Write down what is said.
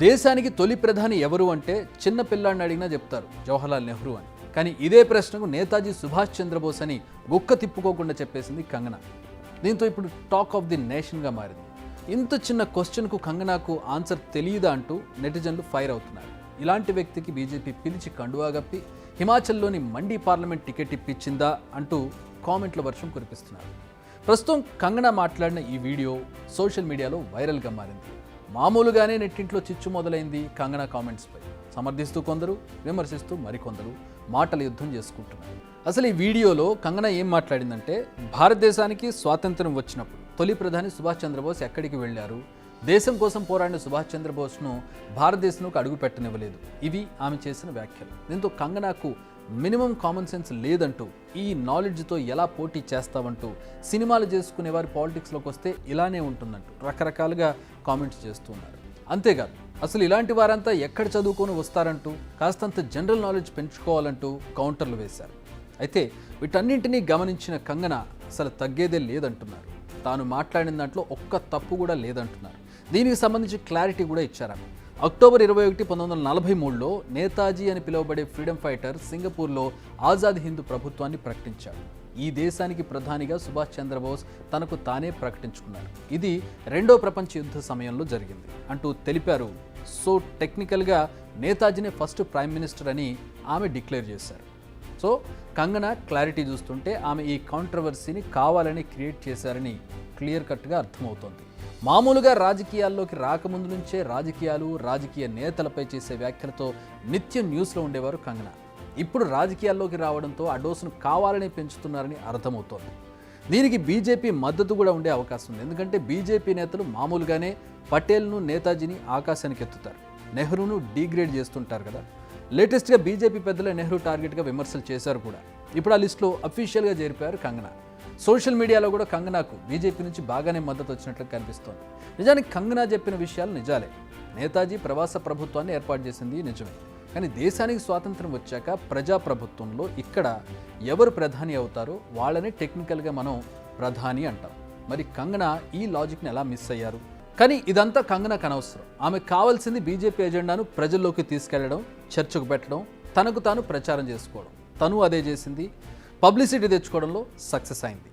దేశానికి తొలి ప్రధాని ఎవరు అంటే చిన్న పిల్లాడిని అడిగినా చెప్తారు జవహర్లాల్ నెహ్రూ అని. కానీ ఇదే ప్రశ్నకు నేతాజీ సుభాష్ చంద్రబోస్ అని గుక్క తిప్పుకోకుండా చెప్పేసింది కంగనా. దీంతో ఇప్పుడు టాక్ ఆఫ్ ది నేషన్గా మారింది. ఇంత చిన్న క్వశ్చన్కు కంగనాకు ఆన్సర్ తెలియదా అంటూ నెటిజన్లు ఫైర్ అవుతున్నారు. ఇలాంటి వ్యక్తికి బీజేపీ పిలిచి కండువా గప్పి హిమాచల్లోని మండి పార్లమెంట్ టికెట్ ఇప్పించిందా అంటూ కామెంట్ల వర్షం కురిపిస్తున్నారు. ప్రస్తుతం కంగనా మాట్లాడిన ఈ వీడియో సోషల్ మీడియాలో వైరల్గా మారింది. మామూలుగానే నెట్టింట్లో చిచ్చు మొదలైంది కంగనా కామెంట్స్పై. సమర్థిస్తూ కొందరు, విమర్శిస్తూ మరికొందరు మాటల యుద్ధం చేసుకుంటున్నారు. అసలు ఈ వీడియోలో కంగనా ఏం మాట్లాడిందంటే, భారతదేశానికి స్వాతంత్ర్యం వచ్చినప్పుడు తొలి ప్రధాని సుభాష్ చంద్రబోస్ ఎక్కడికి వెళ్ళారు, దేశం కోసం పోరాడిన సుభాష్ చంద్రబోస్ను భారతదేశంలోకి అడుగు పెట్టనివ్వలేదు. ఇవి ఆమె చేసిన వ్యాఖ్యలు. దీంతో కంగనాకు మినిమం కామన్ సెన్స్ లేదంటూ, ఈ నాలెడ్జ్తో ఎలా పోటీ చేస్తావంటూ, సినిమాలు చేసుకునే వారి పాలిటిక్స్లోకి వస్తే ఇలానే ఉంటుందంటూ రకరకాలుగా కామెంట్స్ చేస్తూ ఉన్నారు. అంతేకాదు, అసలు ఇలాంటి వారంతా ఎక్కడ చదువుకొని వస్తారంటూ, కాస్తంత జనరల్ నాలెడ్జ్ పెంచుకోవాలంటూ కౌంటర్లు వేశారు. అయితే వీటన్నింటినీ గమనించిన కంగనా అసలు తగ్గేదే లేదంటున్నారు. తాను మాట్లాడిన దాంట్లో ఒక్క తప్పు కూడా లేదంటున్నారు. దీనికి సంబంధించి క్లారిటీ కూడా ఇచ్చారు. అక్టోబర్ 21, 1943లో నేతాజీ అని పిలువబడే ఫ్రీడమ్ ఫైటర్ సింగపూర్లో ఆజాద్ హింద్ ప్రభుత్వాన్ని ప్రకటించాడు. ఈ దేశానికి ప్రధానిగా సుభాష్ చంద్రబోస్ తనకు తానే ప్రకటించుకున్నారు. ఇది రెండో ప్రపంచ యుద్ధ సమయంలో జరిగింది అంటూ తెలిపారు. సో టెక్నికల్గా నేతాజీనే ఫస్ట్ ప్రైమ్ మినిస్టర్ అని ఆమె డిక్లేర్ చేశారు. సో కంగనా క్లారిటీ చూస్తుంటే ఆమె ఈ కాంట్రవర్సీని కావాలని క్రియేట్ చేశారని క్లియర్ కట్గా అర్థమవుతోంది. మామూలుగా రాజకీయాల్లోకి రాకముందు నుంచే రాజకీయ నేతలపై చేసే వ్యాఖ్యలతో నిత్యం న్యూస్లో ఉండేవారు కంగనా. ఇప్పుడు రాజకీయాల్లోకి రావడంతో ఆ డోసును కావాలని పెంచుతున్నారని అర్థమవుతోంది. దీనికి బీజేపీ మద్దతు కూడా ఉండే అవకాశం ఉంది. ఎందుకంటే బీజేపీ నేతలు మామూలుగానే పటేల్ను, నేతాజీని ఆకాశానికి ఎత్తుతారు, నెహ్రూను డీగ్రేడ్ చేస్తుంటారు కదా. లేటెస్ట్గా బీజేపీ పెద్దలే నెహ్రూ టార్గెట్గా విమర్శలు చేశారు కూడా. ఇప్పుడు ఆ లిస్టులో అఫీషియల్గా చేరిపోయారు కంగనా. సోషల్ మీడియాలో కూడా కంగనాకు బీజేపీ నుంచి బాగానే మద్దతు వచ్చినట్లు కనిపిస్తోంది. నిజానికి కంగనా చెప్పిన విషయాలు నిజాలే. నేతాజీ ప్రవాస ప్రభుత్వాన్ని ఏర్పాటు చేసింది నిజమే. కానీ దేశానికి స్వాతంత్రం వచ్చాక ప్రజాప్రభుత్వంలో ఇక్కడ ఎవరు ప్రధాని అవుతారో వాళ్ళని టెక్నికల్గా మనం ప్రధాని అంటాం. మరి కంగనా ఈ లాజిక్ని ఎలా మిస్ అయ్యారు? కానీ ఇదంతా కంగనాకు అనవసరం. ఆమెకు కావాల్సింది బీజేపీ ఎజెండాను ప్రజల్లోకి తీసుకెళ్లడం, చర్చకు పెట్టడం, తనకు తాను ప్రచారం చేసుకోవడం. తను అదే చేసింది. పబ్లిసిటీ తెచ్చుకోవడంలో సక్సెస్ అయింది.